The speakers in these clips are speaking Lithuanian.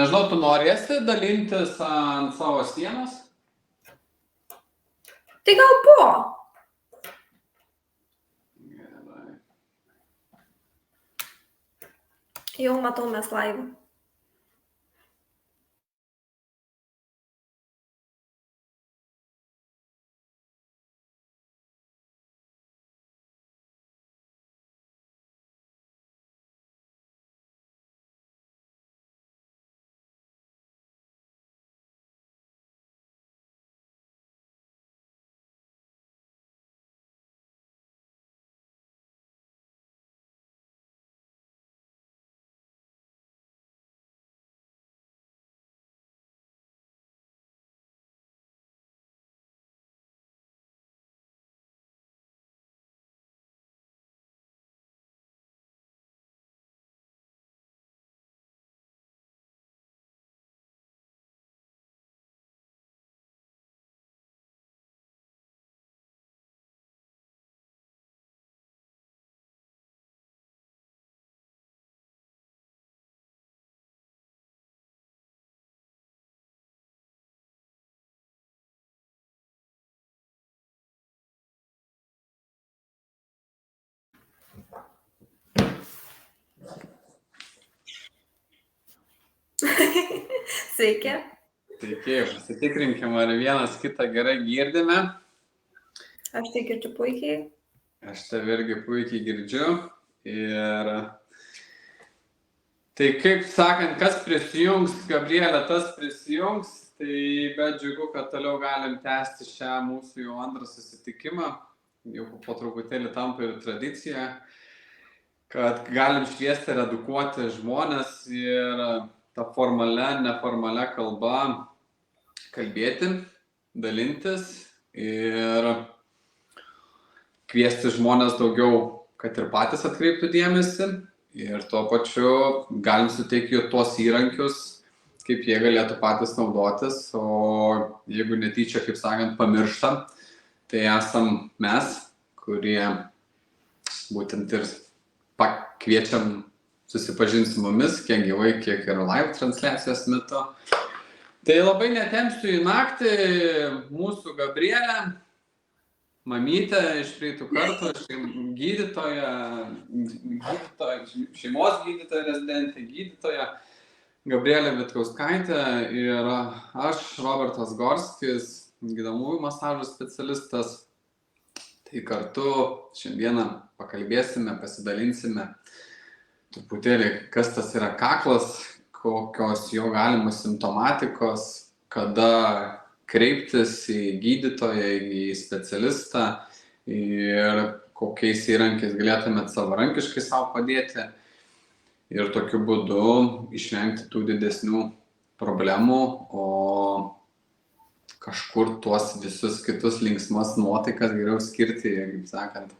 Nežinau, tu norėsi dalintis ant savo sienos? Tai gal po. Gerai. Jau matau mes live. Sveiki. Sveiki, pasitikrinkim, ar vienas kitą gerai girdime. Aš tai girdžiu puikiai. Aš tave irgi puikiai girdžiu. Ir tai kaip sakant, kas prisijungs, Gabrielė, tas prisijungs. Tai bet džiugu, kad toliau galim tęsti šią mūsų jau antrą susitikimą. Jau po truputėlį tampa ir tradicija, kad galim šviesti ir edukuoti žmonės ir tą formalią, neformalią kalbą kalbėti, dalintis ir kviesti žmonės daugiau, kad ir patys atkreiptų dėmesį ir tuo pačiu galim suteikti tuos įrankius, kaip jie galėtų patys naudotis, o jeigu netyčia, kaip sakant, pamirštam, tai esam mes, kurie būtent ir pakviečiam susipažinti su mumis, kiek gyvai, kiek ir live transliacijos metu. Tai labai netempsiu į naktį mūsų Gabrielę, mamytę iš Rytų kartų, gydytoja, šeimos gydytoja, rezidentė gydytoja, Gabrielė Vitkauskaitė ir aš, Robertas Gorskis, gydomųjų masažų specialistas. Tai kartu šiandieną pakalbėsime, pasidalinsime truputėlį, kas tas yra kaklas, kokios jo galimos simptomatikos, kada kreiptis į gydytoją, į specialistą ir kokiais įrankiais galėtumėt savarankiškai savo padėti ir tokiu būdu išvengti tų didesnių problemų, o kažkur tuos visus kitus linksmas nuotaikas geriau skirti, kaip sakant,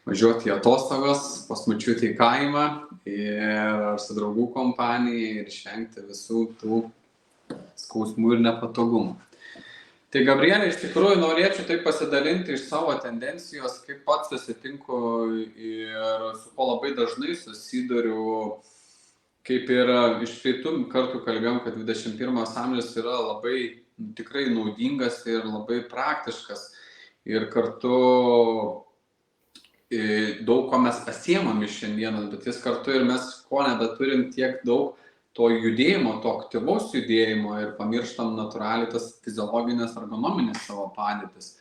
važiuoti į atostogas, pas močiutę į kaimą ir su draugų kompanija ir išvengti visų tų skausmų ir nepatogumų. Tai Gabrielė, iš tikrųjų norėčiau taip pasidalinti iš savo tendencijos, kaip pats susitinku ir su ko labai dažnai susiduriu, kaip ir iš praeitų kartų kalbėjom, kad 21 amžius yra labai tikrai naudingas ir labai praktiškas ir kartu daug ko mes pasiemam iš šiandienos, bet jis kartu ir mes ko nebeturim tiek daug to judėjimo, to aktyvaus judėjimo ir pamirštam natūraliai tas fiziologinės ergonominės savo padėtis.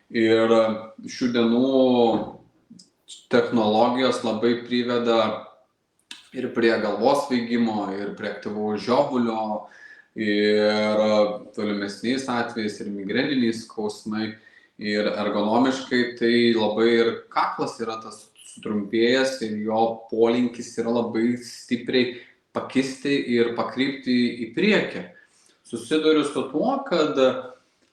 Ir šių dienų technologijos labai priveda ir prie galvos svaigimo, ir prie aktyvaus žiovulio, ir tolimesniais atvejais, ir migreniniai skausmai. Ir ergonomiškai tai labai ir kaklas yra tas sutrumpėjęs ir jo polinkis yra labai stipriai pakisti ir pakrypti į priekį. Susiduriu su tuo, kad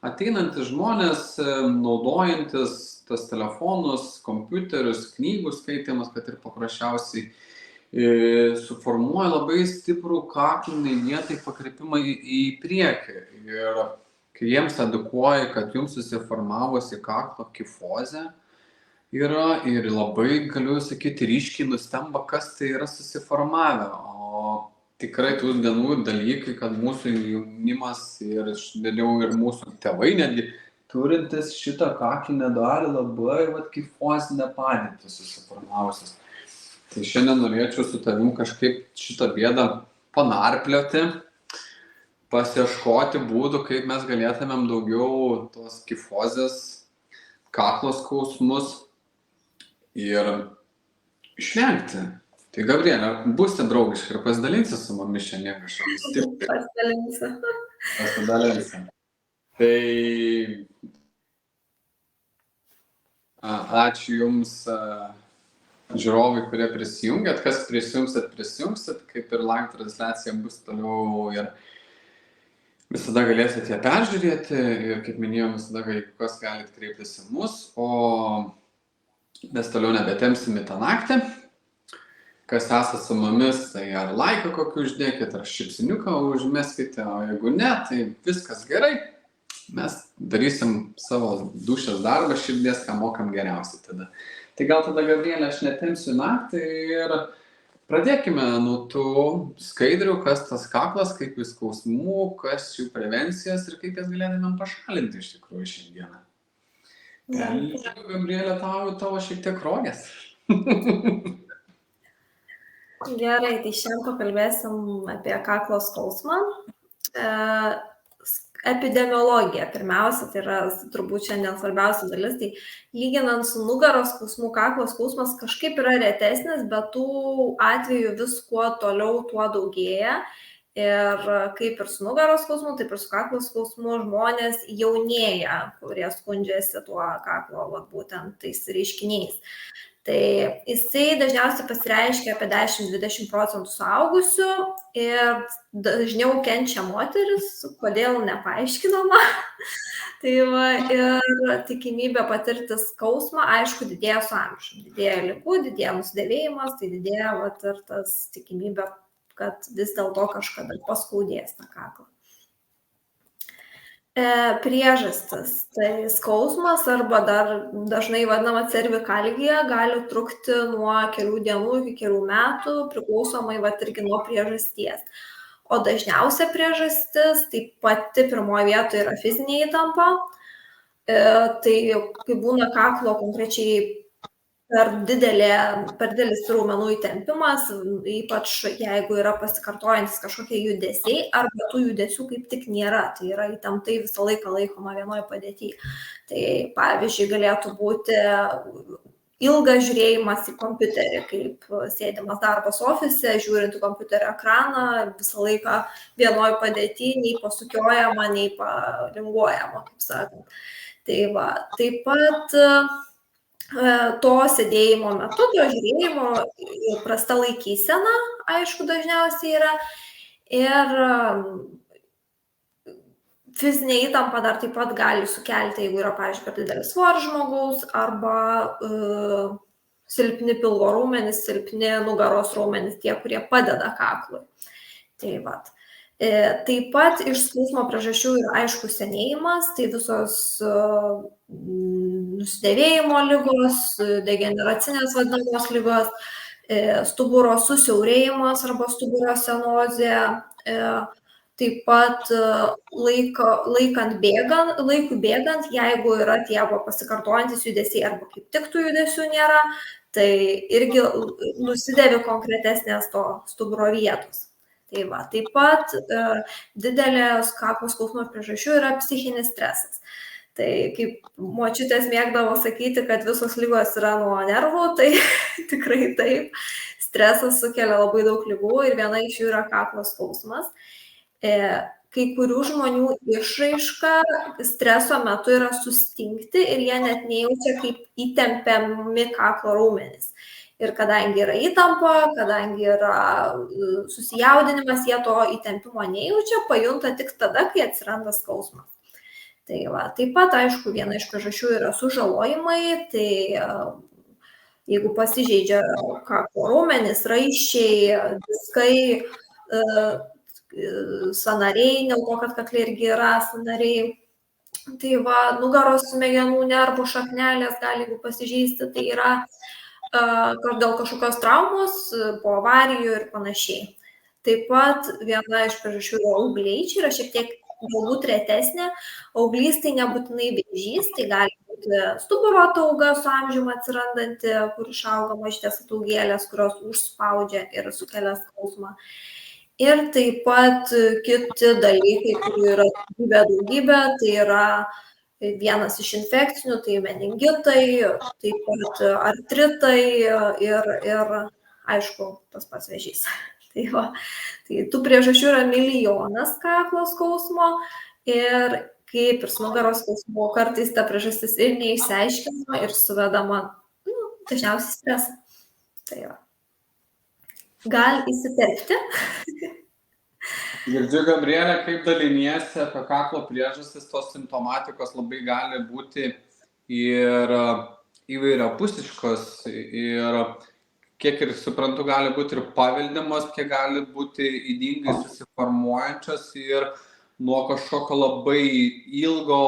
ateinantys žmonės, naudojantis tas telefonus, kompiuterius, knygų skaitimas, kad ir paprasčiausiai, suformuoja labai stiprų kaklinį vietai pakrypimą į priekį. Ir kai jiems edukuoja, kad jums susiformavosi kaklo kifozė yra ir labai, galiu sakyti, ryškiai nustemba, kas tai yra susiformavę. O tikrai tų dienų dalykai, kad mūsų jaunimas ir vėliau ir mūsų tėvai netgi turintis šitą kaklinę dalį labai kifozinę padėtį susiformavusios. Tai šiandien norėčiau su tavim kažkaip šitą bėdą panarplioti, pasieškoti būdų, kaip mes galėtumėm daugiau tos kifozės, kaklo skausmus ir išvengti. Tai Gabrielė, būsite draugiški ir pasidalinsi su mumis šiandien kažkokiais tipais. Pasidalinsi. Tai ačiū Jums, žiūrovai, kurie prisijungėt. Kas prisijungsit, kaip ir live transliacija bus toliau ir visada galėsite ją peržiūrėti ir, kaip minėjom, visada kas galite kreiptis į mus, o mes toliau nebetemsim į tą naktį. Kas esate su mumis, tai ar laiką kokį uždėkit, ar šipsiniuką užmeskite, o jeigu ne, tai viskas gerai. Mes darysim savo dūšios darbą, širdies, ką mokam geriausiai tada. Tai gal tada, Gabrielė, aš netemsiu naktį ir pradėkime nuo tų skaidrių, kas tas kaklas, kaip jis skausmų, kas jų prevencijas ir kaip jas galėtumėm pašalinti iš tikrųjų šiandieną. Gabrielė, tavo šiek tiek rogės. Gerai, tai šiandien pakalbėsim apie kaklo skausmą. Epidemiologija pirmiausia, tai yra turbūt šiandien svarbiausia dalis, tai lyginant su nugaros skausmu, kaklo skausmas kažkaip yra retesnis, bet tų atvejų vis kuo toliau, tuo daugėja. Ir kaip ir su nugaros skausmu, taip ir su kaklo skausmu žmonės jaunėja, kurie skundžiasi tuo kaklo, būtent tais reiškiniais. Tai jisai dažniausiai pasireiškia apie 10-20% suaugusių ir dažniau kenčia moteris, kodėl nepaaiškinama. Tai ir tikimybė patirti skausmą, aišku, didėja su amžiumi. Didėja ligų, didėja nusidėvėjimas, tai didėja ir tas tikimybė, kad vis dėlto kažkada paskaudės tą kaklą. Priežastis, tai skausmas arba dar dažnai vadinama cervikalgija gali trukti nuo kelių dienų iki kelių metų, priklausomai irgi nuo priežasties. O dažniausia priežastis, tai pati pirmoje vietoje yra fizinė įtampa, tai kai būna kaklo konkrečiai per didelis raumenų įtempimas, ypač jeigu yra pasikartojantis kažkokie judesiai, arba tų judesių kaip tik nėra, tai yra įtemptai visą laiką laikoma vienoje padėtyje. Tai pavyzdžiui, galėtų būti ilgas žiūrėjimas į kompiuterį, kaip sėdimas darbas ofise, žiūrint į kompiuterio ekraną, visą laiką vienoje padėtyje, nei pasukiojama, nei palinguojama, kaip sakant. Tai taip pat to sėdėjimo metu, to žiūrėjimo prasta laikysena, aišku, dažniausiai yra. Ir fizinė įtampa dar taip pat gali sukelti, jeigu yra, pavyzdžiui, per didelis svoris žmogaus, arba silpni pilvo raumenys, silpni nugaros raumenys, tie, kurie padeda kaklui. Taip pat iš skausmo priežasčių yra aišku senėjimas, tai visos nusidėvėjimo ligos, degeneracinės vadinamos ligos, stuburo susiaurėjimas arba stuburo senozė, taip pat laikui bėgant, jeigu yra tie pasikartojantis judesiai arba kaip tik tų judesių nėra, tai irgi nusidėvi konkretesnės to stuburo vietos. Taip pat didelės kaklo skausmo priežasčių yra psichinis stresas. Tai kaip močiutės mėgdavo sakyti, kad visos ligos yra nuo nervų, tai tikrai taip. Stresas sukelia labai daug ligų ir viena iš jų yra kaklo skausmas. Kai kurių žmonių išraiška streso metu yra sustingti ir jie net nejaučia, kaip įtempiami kaklo raumenys. Ir kadangi yra įtampa, kadangi yra susijaudinimas, jie to įtempimo nejaučia, pajunta tik tada, kai atsiranda skausmas. Taip pat, aišku, viena iš priežasčių yra sužalojimai, tai jeigu pasižeidžia kaklo raumenys, raiščiai, diskai, sąnariai, dėl to, kad kakle irgi yra sąnariai, tai nugaros smegenų nervų šaknelės gali pasižeisti, tai yra dėl kažkokios traumos, po avarijų ir panašiai. Taip pat viena iš priežasčių yra augliai, čia yra šiek tiek galbūt retesnė. Auglys tai nebūtinai vėžys, tai gali būti stuburo atauga su amžiumi atsirandanti, kur išauga mažytės ataugėlės, kurios užspaudžia ir sukelia skausmą. Ir taip pat kiti dalykai, kurių yra daugybė, tai yra vienas iš infekcinių, tai meningitai, taip pat artritai ir aišku, tas pats vėžys. Tai tų priežasčių yra milijonas kaklo skausmo ir kaip ir su nugaros skausmu, kartais ta priežastis ir neišsiaiškinama ir suvedama dažniausiai stresą. Tai va. Gal įsiterpti? Girdžiu, Gabrielė, kaip daliniesi apie kaklo priežastis, tos simptomatikos labai gali būti ir įvairiapusiškos ir kiek ir suprantu, gali būti ir paveldimos, kiek gali būti ydingai susiformuojančios ir nuo kažkokio labai ilgo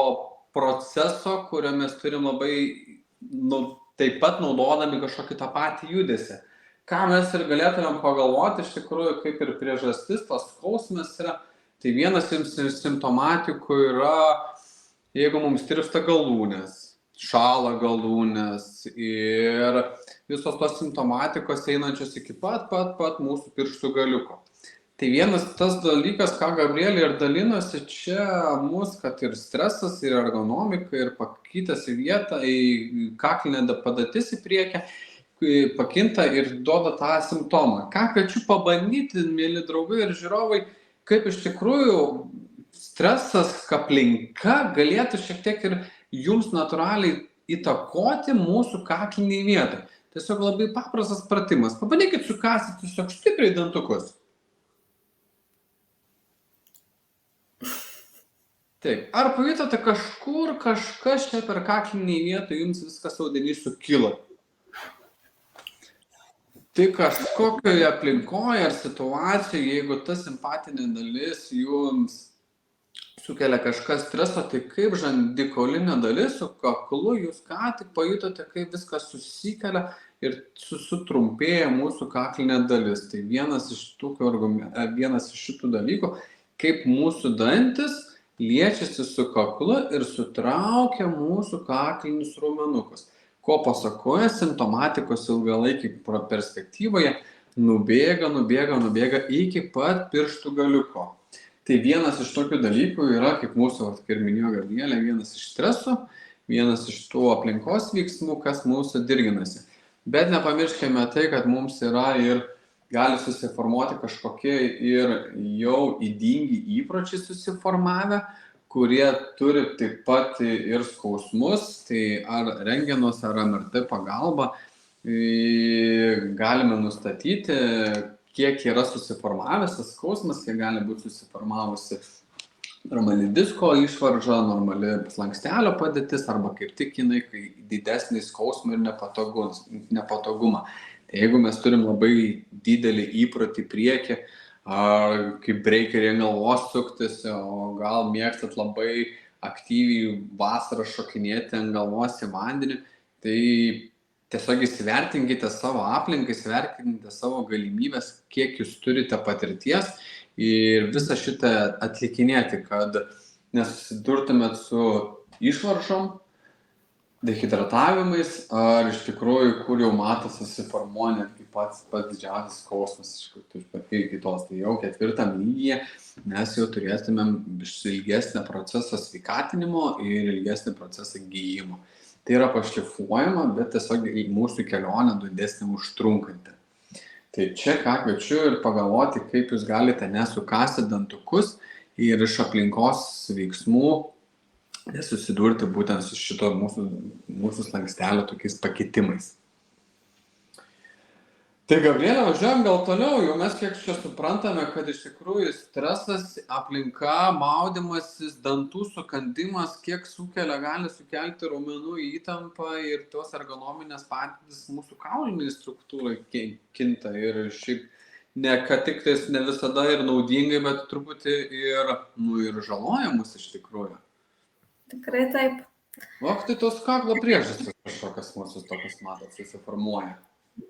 proceso, kurio mes turim labai taip pat naudodami kažkokį tą patį judesį. Ką mes ir galėtumėm pagalvoti, iš tikrųjų, kaip ir priežastis, tos skausmas yra, tai vienas simptomatikų yra, jeigu mums tirpsta galūnės, šąla galūnės ir visos tos simptomatikos einančios iki pat mūsų pirštų galiuko. Tai vienas tas dalykas, ką Gabrielė ir dalinosi čia mūsų, kad ir stresas, ir ergonomika, ir pakytas į vietą, į kaklinę padėtis į priekį, pakinta ir duoda tą simptomą. Ką kviečiu pabandyti, mėly draugai ir žiūrovai, kaip iš tikrųjų stresas, aplinka galėtų šiek tiek ir jums natūraliai įtakoti mūsų kakliniai vietai. Tiesiog labai paprastas pratimas. Pabandykit sukąsti tiesiog stipriai dantukus. Taip. Ar pajutote kažkur, kažkas čia per kaklinį vietą jums viskas audinys sukilo? Tai kažkokioje aplinkoje ar situacijoje, jeigu ta simpatinė dalis jums sukelia kažkas streso, tai kaip žandikaulinė dalis su kaklu jūs ką tik pajutote, kaip viskas susikelia ir sutrumpėja mūsų kaklinė dalis. Tai vienas iš šitų dalykų, kaip mūsų dantis liečiasi su kaklu ir sutraukia mūsų kaklinius raumenukus. Ko pasakoja simptomatikos ilgalaikiai perspektyvoje nubėga iki pat pirštų galiuko. Tai vienas iš tokių dalykų yra, kaip mūsų, kaip minėjo Gabrielė, vienas iš streso, vienas iš tų aplinkos veiksmų, kas mūsų dirginasi. Bet nepamirškime tai, kad mums yra ir gali susiformuoti kažkokie ir jau ydingi įpročiai susiformavę, kurie turi taip pat ir skausmus, tai ar rentgenos, ar MRT pagalba galime nustatyti, kiek yra susiformavęs tas skausmas, kiek gali būti susiformavusi normali disko išvarža, normali slankstelio padėtis, arba kaip tik jinai, kai didesnį skausmą ir nepatogumą. Tai jeigu mes turim labai didelį įprotį priekį, kaip reikia galvos suktis, o gal mėgstat labai aktyviai vasarą šokinėti ant galvos į vandenį, tai tiesiog įsivertinkite savo aplinką, įsivertinkite savo galimybės, kiek jūs turite patirties ir visą šitą atlikinėti, kad nesusidurtumėt su išvaržom, dehidratavimais, ar iš tikrųjų, kur jau matas susiformuoja netgi pats didžiausias skausmas iki kitos. Tai jau 4 lygyje mes jau turėtumėm ilgesnį procesą sveikatinimo ir ilgesnį procesą gyjimo. Tai yra pašlifuojama, bet tiesiog mūsų kelionė didesnė užtrunkanti. Tai čia ką kviečiu ir pagalvoti, kaip jūs galite nesukąsti dantukus ir iš aplinkos veiksmų nesusidurti būtent su šito mūsų slankstelio tokiais pakitimais. Tai Gabrielė, važiuojam gal toliau, jau mes kiek čia suprantame, kad iš tikrųjų stresas, aplinka, maudymasis, dantų sukandimas, kiek gali sukelti raumenų įtampą ir tos ergonominės patirtys mūsų kauliniai struktūrai kinta ir šiaip kad tik tais ne visada ir naudingai, bet truputį ir žalojamus iš tikrųjų. Tikrai taip. O tai tos kaklo priežastys kažkokios mūsų tokios matot susiformuoja.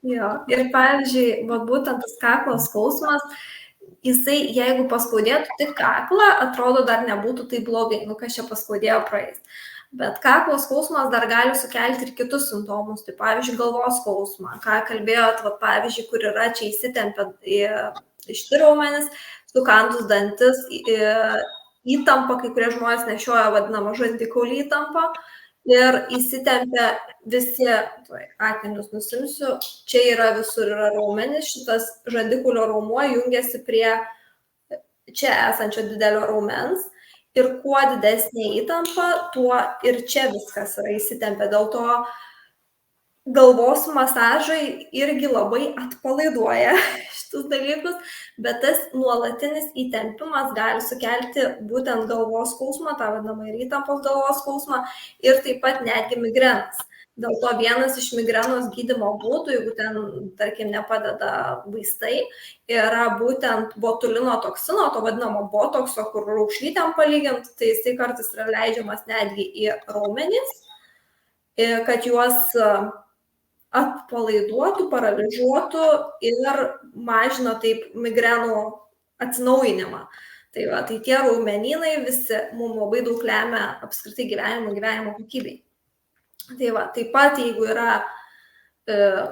Jo, ir pavyzdžiui, būtent tas kaklo skausmas, jisai, jeigu paskaudėtų tik kaklą, atrodo dar nebūtų tai blogai, kas čia paskaudėjo praeis. Bet kaklo skausmas dar gali sukelti ir kitus simptomus, tai pavyzdžiui galvos skausmą, ką kalbėjot, pavyzdžiui, kur yra čia įsitempę išti raumenis, sukandus dantis, įtampa, kai kurie žmonės nešioja vadinamą žandikaulį įtampą ir įsitempia visi, akinius nusimsiu, čia yra visur yra raumenis, šitas žandikaulio raumuo jungiasi prie čia esančio didelio raumens ir kuo didesnė įtampa, tuo ir čia viskas yra įsitempę. Dėl to galvos masažai irgi labai atpalaiduoja šitus dalykus, bet tas nuolatinis įtempimas gali sukelti būtent galvos skausmą, tą vadinamą ir įtampos galvos skausmą ir taip pat netgi migrenas. Dėl to vienas iš migrenos gydymo būdų, jeigu ten, tarkim, nepadeda vaistai, yra būtent botulino toksino, to vadinamo botokso, kur raukšlytėm palygint, tai jisai kartais yra leidžiamas netgi į raumenis, kad juos atpalaiduotų, paralyžiuotų ir mažina taip migrenų atsinaujinimą. Tai tie raumenynai visi mums labai daug lemia apskritai gyvenimo kokybei. Taip pat jeigu yra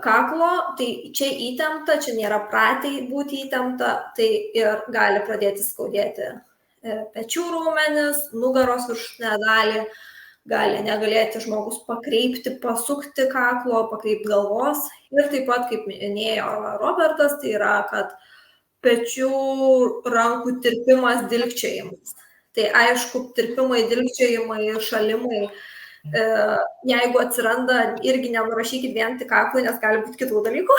kaklo, tai čia įtempta, čia nėra pratę būti įtempta, tai ir gali pradėti skaudėti pečių raumenis, nugaros viršutinę dalį, gali negalėti žmogus pakreipti, pasukti kaklo, pakreipti galvos. Ir taip pat, kaip minėjo Robertas, tai yra, kad pečių rankų tirpimas, dilgčiojimas. Tai aišku, tirpimai, dilgčiojimai, šalimai, jeigu atsiranda, irgi nenurašykit vien tik kaklui, nes gali būti kitų dalykų,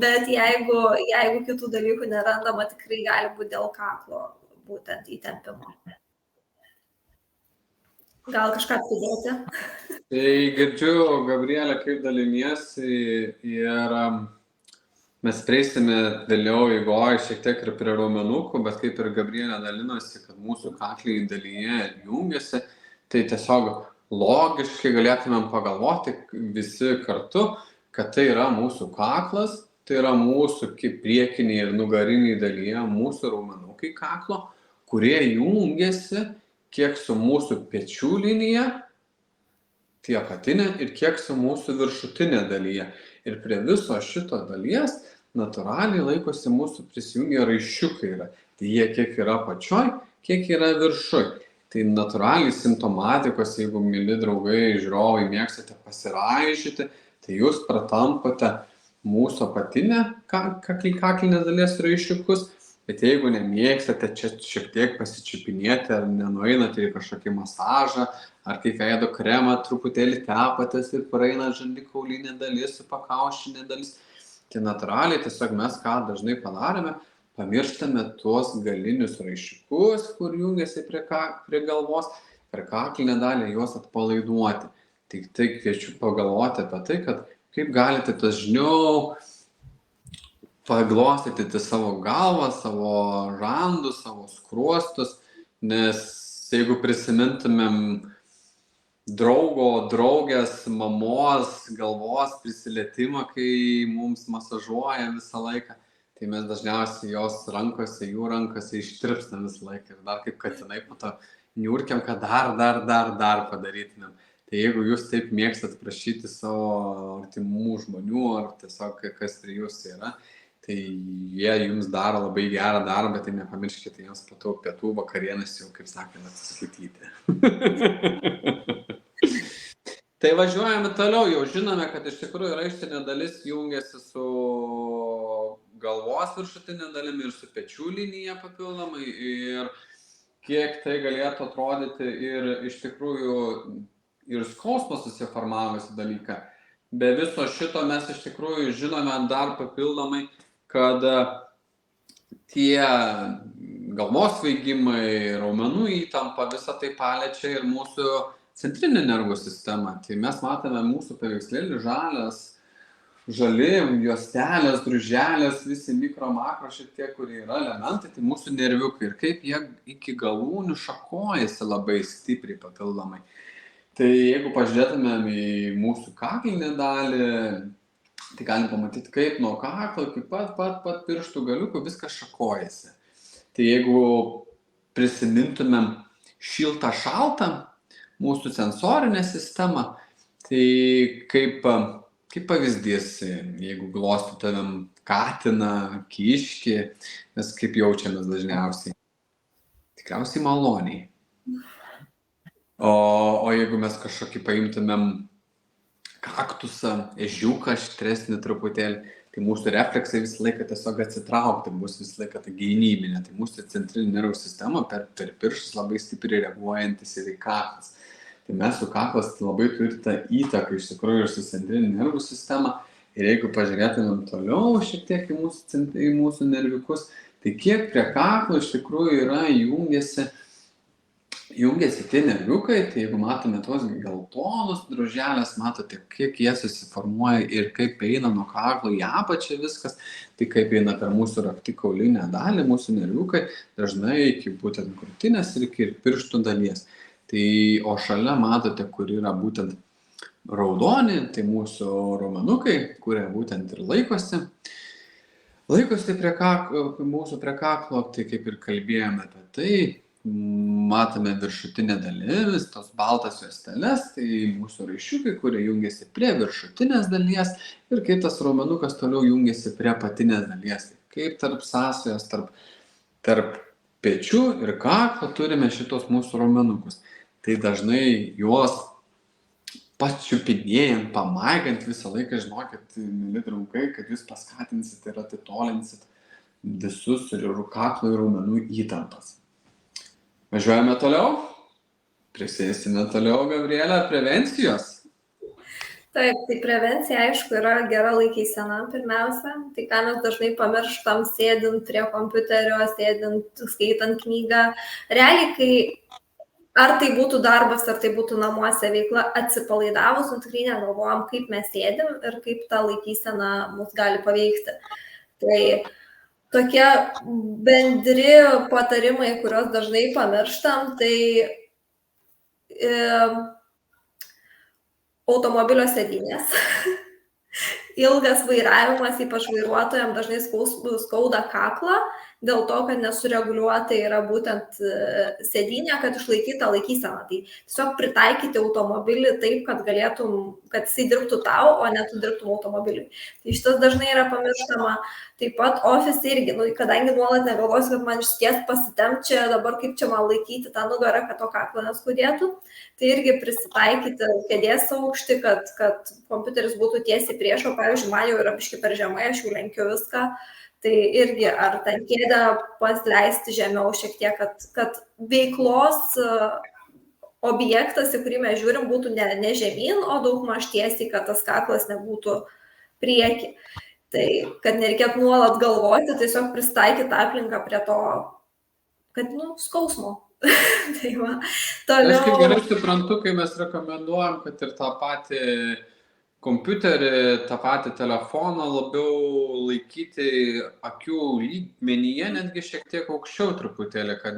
bet jeigu kitų dalykų nerandama, tikrai gali būti dėl kaklo būtent įtempimo. Gal kažką pridėti? Tai girdžiu, Gabrielė, kaip daliniesi ir mes prieisime vėliau eigoje šiek tiek ir prie raumenukų, bet kaip ir Gabrielė dalinosi, kad mūsų kakliai dalyje jungiasi, tai tiesiog logiškai galėtumėm pagalvoti visi kartu, kad tai yra mūsų kaklas, tai yra mūsų priekiniai ir nugariniai dalyje, mūsų raumenukai kaklo, kurie jungiasi kiek su mūsų pečių linija, tie apatinė, ir kiek su mūsų viršutinė dalyje. Ir prie viso šito dalies natūraliai laikosi mūsų prisijungę raiščiukai yra. Tai jie kiek yra apačioj, kiek yra viršuj. Tai natūraliai simptomatikos, jeigu myli draugai, žiūrovai, mėgstate pasiraižyti, tai jūs pratampate mūsų apatinę kaklinės dalies raiščiukus, bet jeigu nemėgstate čia šiek tiek pasičiupinėti ar nenueinate į kažkokį masažą, ar kaip veido kremą truputėlį tepatės ir praeina žandikaulinė dalis, pakaušinė dalis, tai natūraliai tiesiog mes ką dažnai padarome, pamirštame tuos galinius raiščiukus, kur jungiasi prie galvos, per kaklinę dalį juos atpalaiduoti. Tik tai kviečiu pagalvoti apie tai, kad kaip galite dažniau paglostyti savo galvą, savo žandus, savo skruostus, nes jeigu prisimintumėm draugo, draugės, mamos, galvos prisilietimą, kai mums masažuoja visą laiką, tai mes dažniausiai jos rankose, jų rankose ištirpstam visą laiką ir dar kaip katinai po to niurkiam, kad dar padarytumėm. Tai jeigu jūs taip mėgstat prašyti savo artimų žmonių ar tiesiog kas prie jūsų yra, tai jie jums daro labai gerą darbą, tai nepamirškite jiems po to pietų vakarienės jau, kaip sakėme, atsiskaityti. Tai važiuojame toliau, jau žinome, kad iš tikrųjų raištinė dalis jungiasi su galvos viršutinė dalimi ir su pečių linija papildomai ir kiek tai galėtų atrodyti ir iš tikrųjų ir skausmo susiformavusi dalyką. Be viso šito mes iš tikrųjų žinome dar papildomai, kad tie galvos svaigimai, raumenų įtampa, visą tai paliečia ir mūsų centrinę nervų sistemą. Tai mes matome mūsų paveikslėlį žali, juostelės, druželės, visi mikro, makro šitie, kurie yra elementai, tai mūsų nerviukai ir kaip jie iki galūnių šakojasi labai stipriai papildomai. Tai jeigu pažiūrėtumėm į mūsų kaklinę dalį, tai galim pamatyti, kaip nuo kaklo iki pat pirštų galiukų viskas šakojasi. Tai jeigu prisimintumėm šiltą šaltą mūsų sensorinę sistemą, tai kaip pavyzdys, jeigu glostytumėm katiną, kiškį, mes kaip jaučiamės dažniausiai? Tikriausiai maloniai. O jeigu mes kažkokį paimtumėm kaktusą, ežiuką aštresnį truputėlį, tai mūsų refleksai visą laiką tiesiog atsitraukti, bus visą laiką ta gynybinė. Tai mūsų centrinė nervų sistema per pirštus labai stipriai reaguojantis ir į kaklas. Tai mes su kaklas labai turi tą įtaką iš tikrųjų ir su centrinė nervų sistema. Ir jeigu pažiūrėtumėm toliau šiek tiek į mūsų nerviukus, tai kiek prie kaklo iš tikrųjų yra jungiasi tie nerviukai, tai jeigu matome tos geltonus druželės, matote, kiek jie susiformuoja ir kaip eina nuo kaklo į apačią viskas, tai kaip eina per mūsų raktikaulinę dalį, mūsų nerviukai, dažnai iki būtent krūtinės ir iki pirštų dalies. Tai, o šalia matote, kur yra būtent raudoni, tai mūsų raumenukai, kurie būtent ir laikosi mūsų prie kaklo, tai kaip ir kalbėjome apie tai, matome viršutinę dalis, tos baltas juosteles, tai mūsų raiščiukai, kurie jungiasi prie viršutinės dalies ir kaip tas raumenukas toliau jungiasi prie apatinės dalies. Kaip tarp sąsajos, tarp pečių ir kaklo turime šitos mūsų raumenukus. Tai dažnai juos pačiupinėjant, pamaigant visą laiką, žinokit, mili draugai, kad jūs paskatinsit ir atitolinsit visus ir kaklo ir raumenų įtampas. Važiuojame toliau? Prisėsime toliau, Gabrielė, prevencijos. Taip, tai prevencija, aišku, yra gera laikysena pirmiausia. Tai ką mes dažnai pamirštam sėdint prie kompiuterio, skaitant knygą. Realiai, kai ar tai būtų darbas, ar tai būtų namuose veikla, atsipalaidavus, tikrai negalvojam, kaip mes sėdim ir kaip ta laikysena mus gali paveikti. Tai tokie bendri patarimai, kuriuos dažnai pamirštam, tai automobilio sėdynės. Ilgas vairavimas, ypač vairuotojams, dažnai skauda kaklą, dėl to, kad nesureguliuota yra būtent sėdynė, kad išlaikyta laikysena. Tai tiesiog pritaikyti automobilį taip, kad jisai dirbtų tau, o ne tu dirbtum automobiliui. Tai šitas dažnai yra pamirštama. Taip pat ofise irgi, kadangi nuolat negalvosiu, kad man išties pasitempt čia, dabar kaip čia man laikyti tą nugarą, kad to kaklo neskudėtų, tai irgi prisitaikyti kėdės aukštį, kad kompiuteris būtų tiesiai priešo, pavyzdžiui, man jau yra biškį per žemai, aš jau lenkiu viską. Tai irgi ar ten kėdę pasileisti žemiau šiek tiek, kad veiklos objektas, į kurį mes žiūrim, būtų ne žemyn, o daugmaž tiesiai, kad tas kaklas nebūtų prieki. Tai kad nereikėtų nuolat galvoti, tiesiog pristaikyti aplinką prie to, kad, skausmo. Tai va, toliau. Aš kaip gerai suprantu, kai mes rekomenduojam, kad ir tą patį kompiuterį, tą patį telefoną labiau laikyti akių lygmenyje, netgi šiek tiek aukščiau truputėlį, kad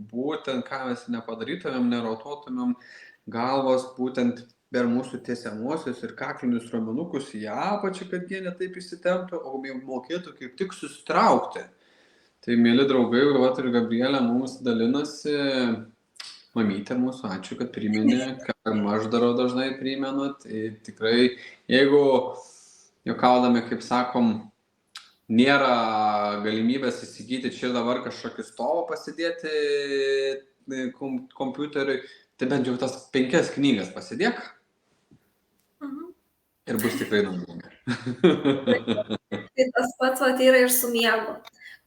būtent ką mes nepadarytumėm, nerotuotumėm galvos būtent per mūsų tiesiamuosius ir kaklinius raumenukus į apačią, kad jie netaip įsitemptų, o mokėtų kaip tik susitraukti. Tai, mėly draugai, vat ir Gabrielė mums dalinasi. Mamytė mūsų, ačiū, kad priminė, ką aš darau dažnai primenu. Tai tikrai, jeigu juokaudami, kaip sakom, nėra galimybės įsigyti čia dabar kažkokį stovą pasidėti kompiuteriui, tai bent jau tas 5 knygas pasidėk ir bus tikrai naudinga. Tai tas pats yra ir su miegu.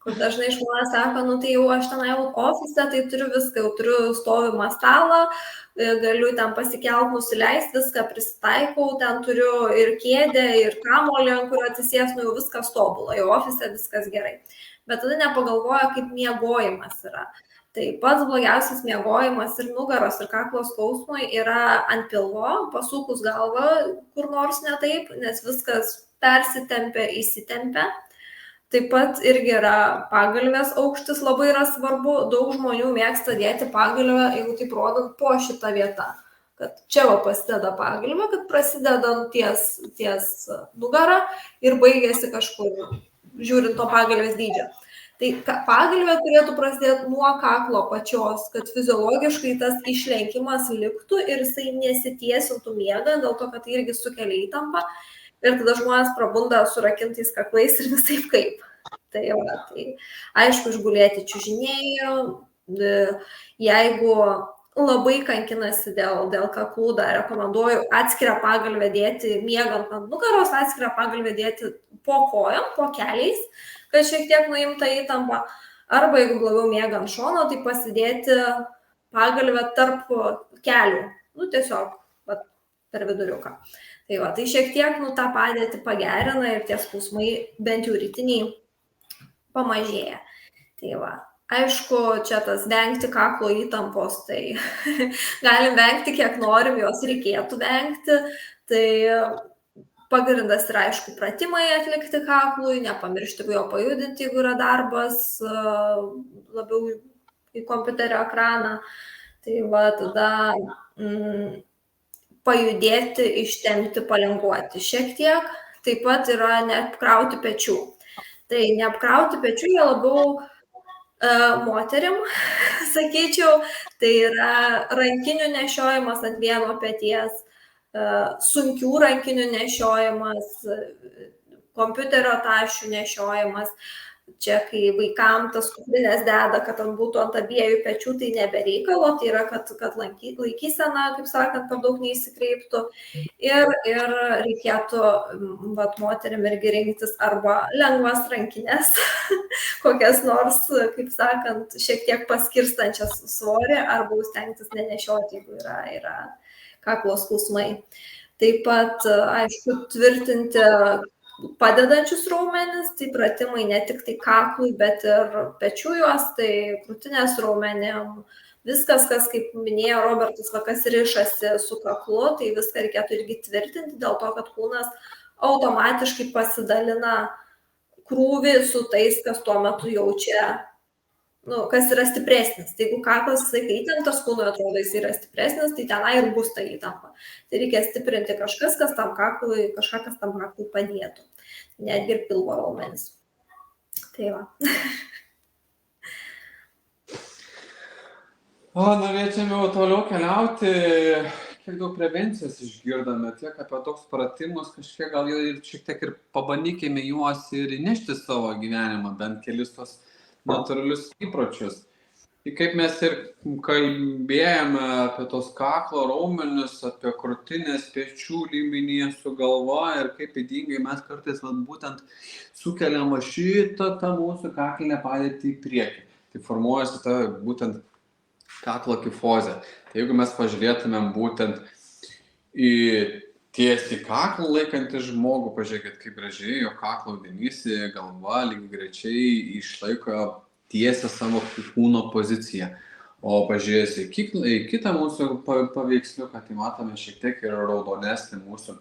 Kur dažnai žmonės sako, tai jau aš ten jau ofise, tai turiu viską, jau turiu stovimą stalą, galiu ten pasikelt, nusileisti, viską prisitaikau, ten turiu ir kėdę, ir kamolį, ant kurio atsisės, jau viskas tobula, jau ofise viskas gerai. Bet tada nepagalvoja, kaip miegojimas yra. Tai pats blogiausias miegojimas ir nugaros ir kaklo skausmui yra ant pilvo, pasukus galvą kur nors ne taip, nes viskas persitempia, įsitempia. Taip pat irgi yra pagalvės aukštis labai yra svarbu. Daug žmonių mėgsta dėti pagalvę, jeigu taip rodant, po šitą vietą, kad čia va prasideda pagalvė, kad prasideda ties nugarą ir baigėsi kažkur, žiūrint to pagalvės dydžio. Tai pagalvė turėtų prasidėti nuo kaklo pačios, kad fiziologiškai tas išlenkimas liktų ir jisai nesitiesintų miegant, dėl to, kad tai irgi sukelia įtampą. Ir tada žmonės prabunda surakintais kaklais ir visaip kaip. Tai aišku, išgulėti čiužinėjų, jeigu labai kankinasi dėl kaklų, dar rekomenduoju atskirą pagalvę dėti, miegant ant nugaros, atskirą pagalvę dėti po kojom, po keliais, kad šiek tiek nuimta įtampa. Arba jeigu labiau miega ant šono, tai pasidėti pagalvę tarp kelių, tiesiog per viduriuką. Tai šiek tiek tą padėtį pagerina ir tie skausmai bent jau rytiniai pamažėja. Aišku, čia tas vengti kaklo įtampos, tai galim vengti kiek norim, jos reikėtų vengti. Tai pagrindas yra, aišku, pratimai atlikti kaklui, nepamiršti jo pajudinti, jeigu yra darbas labiau į kompiuterio ekraną. Tai tada pajudėti, ištempti, palinguoti šiek tiek. Taip pat yra neapkrauti pečių. Tai neapkrauti pečių jie labiau moterim, sakyčiau, tai yra rankinių nešiojimas ant vieno peties, sunkių rankinių nešiojimas, kompiuterio tašių nešiojimas. Čia, kai vaikam tas kuprinės deda, kad būtų ant abiejų pečių, tai nebereikalo, tai yra, kad laikysena, kaip sakant, per daug neįsikreiptų. Ir reikėtų moterim irgi rinktis arba lengvas rankinės, kokias nors, kaip sakant, šiek tiek paskirstančias svorį, arba stengtis nenešioti, jeigu yra kaklo skausmai. Taip pat, aišku, tvirtinti padedančius raumenis, tai pratimai ne tik tai kaklui, bet ir pečių juostai, krūtinės raumenim. Viskas, kas, kaip minėjo Robertas, kas rišasi su kaklu, tai viską reikėtų irgi tvirtinti, dėl to, kad kūnas automatiškai pasidalina krūvį su tais, kas tuo metu jaučia, kas yra stipresnis. Tai jeigu kaklas visai įtemptas, kūnui atrodo, jis yra stipresnis, tai tenai ir bus ta įtampa. Tai reikia stiprinti kažkas, kas tam kaklui padėtų. Netgi ir pilvo raumenis. Tai va. Norėčiau jau toliau keliauti, kiek daug prevencijos išgirdome, tiek apie toks pratimus, kažkiek gal ir šiek tiek ir pabandykime juos ir įnešti savo gyvenimą, bent kelis tos natūralius įpročius. Ir kaip mes ir kalbėjome apie tos kaklo raumenis, apie krūtinės, pečių liminį su galva ir kaip ydingai mes kartais būtent sukeliam šitą tą mūsų kaklinę padėtį į priekį. Tai formuojasi ta būtent kaklo kifozė. Tai jeigu mes pažiūrėtumėm būtent į tiesiai kaklą laikantį žmogų, pažiūrėkit, kaip gražiai jo kaklo audinys, galva lygiai grečiai išlaiko tiesę savo kūno poziciją. O pažiūrėjus į kitą mūsų paveiksliuką, tai matome šiek tiek ir raudonesnį mūsų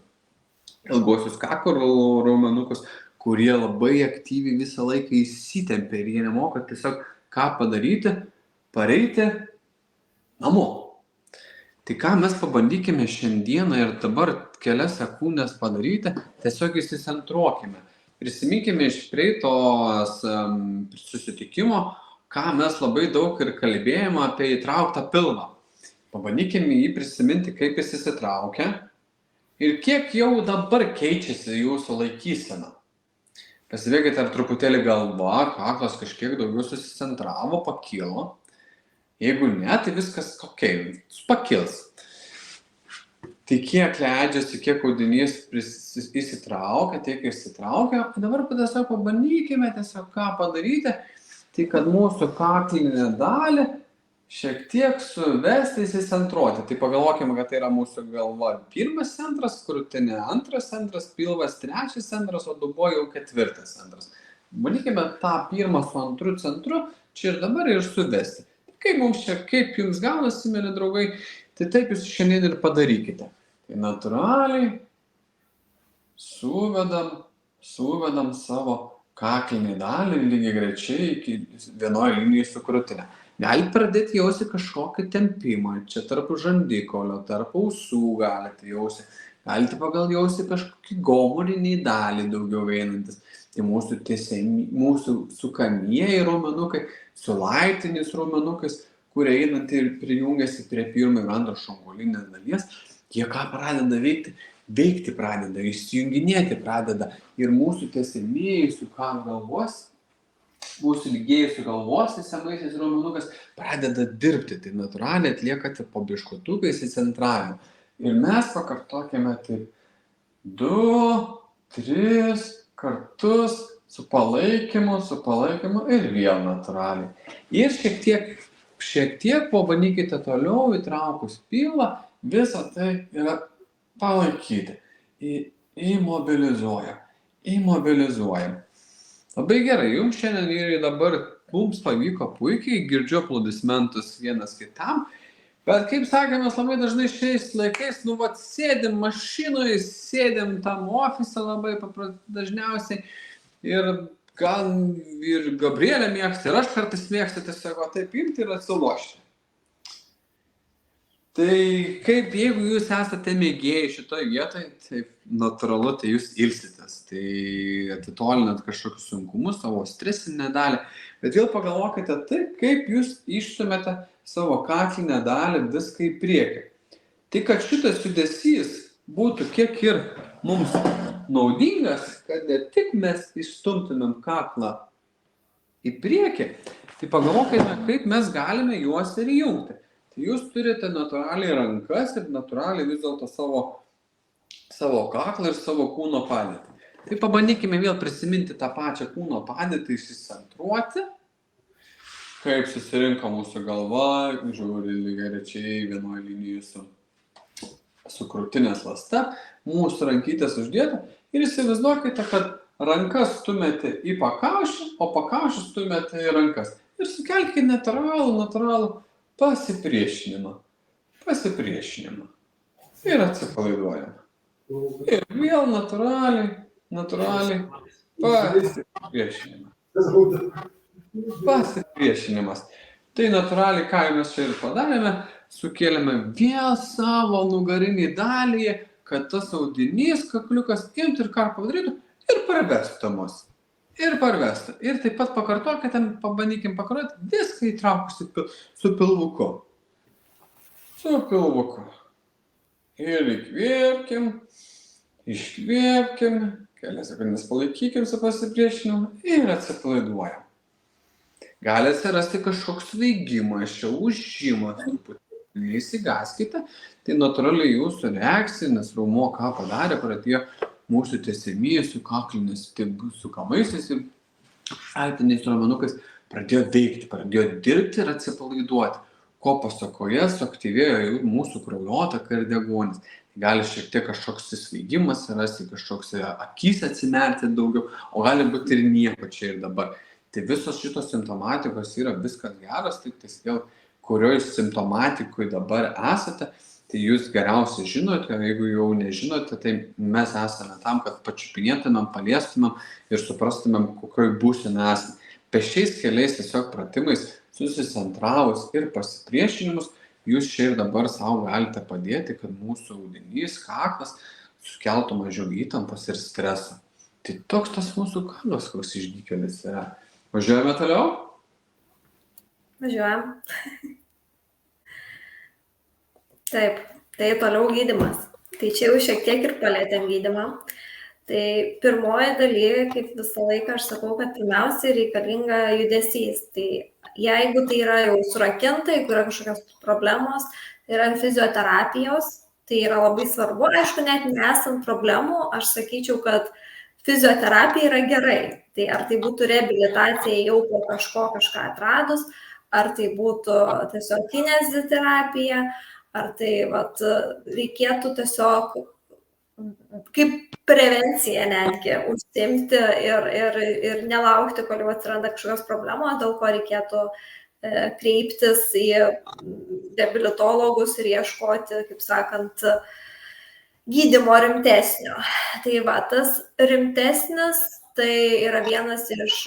ilgosius kaklo raumenukus, kurie labai aktyviai visą laiką įsitempia ir jie nemoka tiesiog ką padaryti, pareiti namo. Tai ką mes pabandykime šiandieną ir dabar kelias sekundės padaryti, tiesiog įsicentruokime. Prisiminkime iš praeitos susitikimo, ką mes labai daug ir kalbėjome apie įtrauktą pilvą. Pabandykime jį prisiminti, kaip jis įsitraukia ir kiek jau dabar keičiasi jūsų laikysena. Pasivėkite, ar truputėlį galva, kaklas kažkiek daugiau susicentravo, pakilo. Jeigu ne, tai viskas pakils. Tai kiek leidžiasi, kiek audinys įsitraukia, tiek įsitraukia. Dabar tiesiog pabandykime ką padaryti, tai kad mūsų kaklinę dalį šiek tiek suvesti, įsicentruoti. Tai pagalvokime, kad tai yra mūsų galva pirmas centras, krūtinė antras centras, pilvas trečias centras, o dubuo jau ketvirtas centras. Bandykime tą pirmą su antru centru čia ir dabar ir suvesti. Kaip jums gaunasi, mėly draugai, tai taip jūs šiandien ir padarykite. Tai natūraliai suvedam savo kaklinį dalį lygiai grečiai iki vienoje linijoje su krūtinė. Galite pradėti jausti kažkokį tempimą, čia tarp žandikaulio, tarp ausų galite jausti. Galite pagal jausti kažkokį gomurinį dalį daugiau einantis. Tai mūsų sukamieji raumenukai, su laiptiniais raumenukais, kurie einant ir prijungiasi prie pirmo ir antro šonkolinės dalies, jie ką pradeda veikti? Veikti pradeda, išsijunginėti pradeda. Ir mūsų tiesimieji sukam galvos, mūsų ilgėjusių galvos įsamaisiais raumenukas pradeda dirbti. Tai natūraliai atliekate po biškotuką įsicentravimą. Ir mes pakartokime taip 2-3 kartus su palaikymu ir vėl natūraliai. Ir šiek tiek pabandykite toliau įtraukus pilvą, visą tai yra palaikyti. Įmobilizuojam. Labai gerai, jums šiandien vyrai dabar mums pavyko puikiai, girdžiu aplodismentus vienas kitam, bet kaip sakė, mes labai dažnai šiais laikais, sėdim mašinoje, sėdim tam ofise labai dažniausiai ir gal ir Gabrielė mėgsta, ir aš kartais mėgstu tiesiog taip imti ir atsilošti. Tai kaip jeigu jūs esate mėgėjai šitoje vietoje, tai natūralu, tai jūs ilsitės, tai atitolinat kažkokius sunkumus, savo stresinę dalį, bet vėl pagalvokite taip, kaip jūs išstumėte savo kaklinę dalį viską į priekį. Tai kad šitas judesys būtų kiek ir mums naudingas, kad ne tik mes išstumtumėm kaklą į priekį, tai pagalvokime, kaip mes galime juos ir įjungti. Tai jūs turite natūraliai rankas ir natūraliai vis dėlto savo kaklą ir savo kūno padėtį. Tai pabandykime vėl prisiminti tą pačią kūno padėtį, išsicentruoti, kaip susirinko mūsų galva, žiūri lygiagrečiai vienoje linijoje su krūtinės ląsta, mūsų rankytės uždėta ir įsivaizduokite, kad rankas stumėte į pakaušį, o pakaušį stumėte į rankas. Ir sukelkite natūralų pasipriešinimą. Ir atsipalaiduojam. Ir vėl natūraliai pasipriešinimas. Tai natūraliai, ką mes čia ir padarėme, sukėlėme vėl savo nugarinį dalį, kad tas audinys, kakliukas imtų ir ką padarytų ir parvestų mus. Ir taip pat pakartokite, pabandykim pakartoti, viską įtraukusi su pilvuku. Ir įkvėpkim, iškvėpkim, kelias sekundės palaikykim su pasipriešinimu ir atsipalaiduojam. Gali atsirasti kažkoks svaigimas, čia ūžimas, neįsigaskite, tai natūraliai jūsų reakcija, nes raumuo ką padarė, pradėjo mūsų tiesimieji su kaklinės sukamaisiais ir laiptiniais raumenukais pradėjo veikti, pradėjo dirbti ir atsipalaiduoti, ko pasakoje suaktyvėjo mūsų kraujotaka ir deguonis. Gali šiek tiek kažkoks įsvaigimas rasti, kažkoks akys atsimerti daugiau, o gali būti ir nieko čia ir dabar. Tai visos šitos simptomatikos yra viskas geras, tik tai vėl, kurioj simptomatikoje dabar esate, tai jūs geriausiai žinote, jeigu jau nežinote, tai mes esame tam, kad pačiupinėtumėm, paliestumėm ir suprastumėm, kokioj būsenoje esame. Pešiais keliais tiesiog pratimais, susicentravus ir pasipriešinimus, jūs čia ir dabar savo galite padėti, kad mūsų audinys, kaklas sukeltų mažiau įtampos ir streso. Tai toks tas mūsų kalbas, koks išdykėlis yra. Važiuojame toliau? Važiuojam. Taip, tai toliau gydymas. Tai čia jau šiek tiek ir palėtėm gydymą. Tai pirmoji daly, kaip visą laiką aš sakau, kad pirmiausiai reikalinga judesys. Tai jeigu tai yra jau surakinta, jeigu yra kažkokios problemos, tai yra fizioterapijos, tai yra labai svarbu. Aišku, net nesant problemų, aš sakyčiau, kad fizioterapija yra gerai. Tai ar tai būtų reabilitacija jau po kažką atradus, ar tai būtų tiesiog kineziterapija, ar tai reikėtų tiesiog kaip prevencija netgi užsiimti ir nelaukti, kol jau atsiranda kažkokios problemos, dėl ko reikėtų kreiptis į reabilitologus ir ieškoti, kaip sakant, gydymo rimtesnio. Tai tas rimtesnis tai yra vienas iš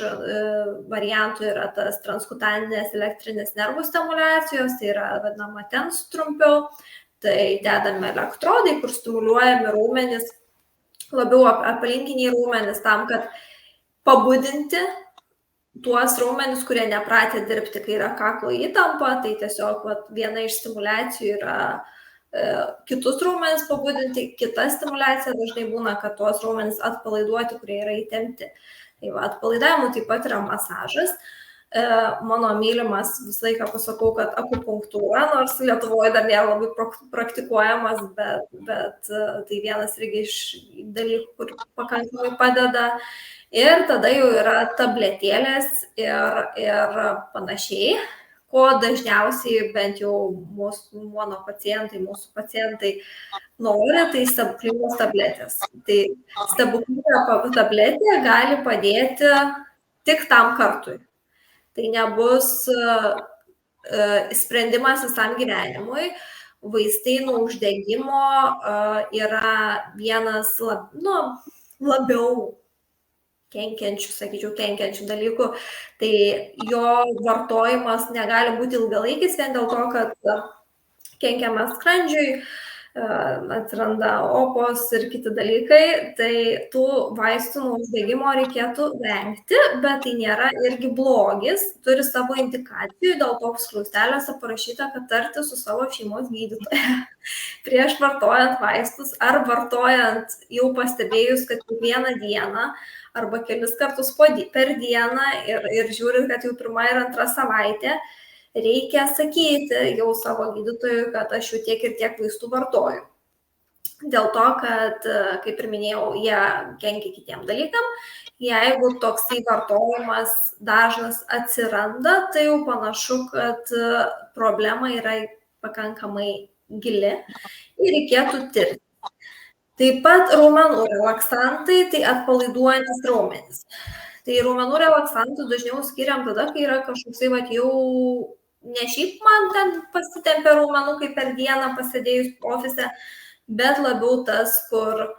variantų, yra tas transkutaninės elektrinės nervų stimuliacijos, tai yra vadinama TENS trumpiau, tai dedame elektrodai, kur stimuliuojami raumenys, labiau aplinkiniai raumenys, tam, kad pabudinti tuos raumenis, kurie nepratę dirbti, kai yra kaklo įtampa, tai tiesiog viena iš stimulacijų yra kitus raumenis pabudinti, kita stimulacija dažnai būna, kad tuos raumenis atpalaiduoti, kurie yra įtempti. Tai atpalaidavimų taip pat yra masažas. Mano mylimas visą laiką pasakau, kad akupunktūra, nors Lietuvoje dar nėra labai praktikuojamas, bet tai vienas irgi iš dalykų, kur pakankamai padeda. Ir tada jau yra tabletėlės ir panašiai, ko dažniausiai bent jau mano pacientai, mūsų pacientai nori, tai stebuklingos tabletės. Tai stebuklinga tabletė gali padėti tik tam kartui. Tai nebus sprendimas visam gyvenimui. Vaistai nuo uždegimo yra vienas labiau kenkiančių, sakyčiau, kenkiančių dalykų. Tai jo vartojimas negali būti ilgalaikis vien dėl to, kad kenkiama skrandžiui, atsiranda opos ir kiti dalykai, tai tų vaistų nuo uždegimo reikėtų vengti, bet tai nėra irgi blogis, turi savo indikacijų, dėl to skliausteliuose parašyta, kad tarti su savo šeimos gydytoja prieš vartojant vaistus ar vartojant jau pastebėjus, kad kiekvieną dieną arba kelis kartus per dieną ir žiūrint, kad jau pirma ir antra savaitė, reikia sakyti jau savo gydytojui, kad aš jau tiek ir tiek vaistų vartoju. Dėl to, kad, kaip ir minėjau, jie kenkia kitiem dalykam. Jeigu toksai vartojimas dažnas atsiranda, tai jau panašu, kad problema yra pakankamai gili ir reikėtų tirti. Taip pat raumenų relaksantai, tai atpalaiduojantis raumenis. Tai raumenų relaksantus dažniau skiriam tada, kai yra kažkoksai jau ne šiaip man ten pasitempia raumenukai per dieną pasėdėjus ofise, bet labiau tas, kur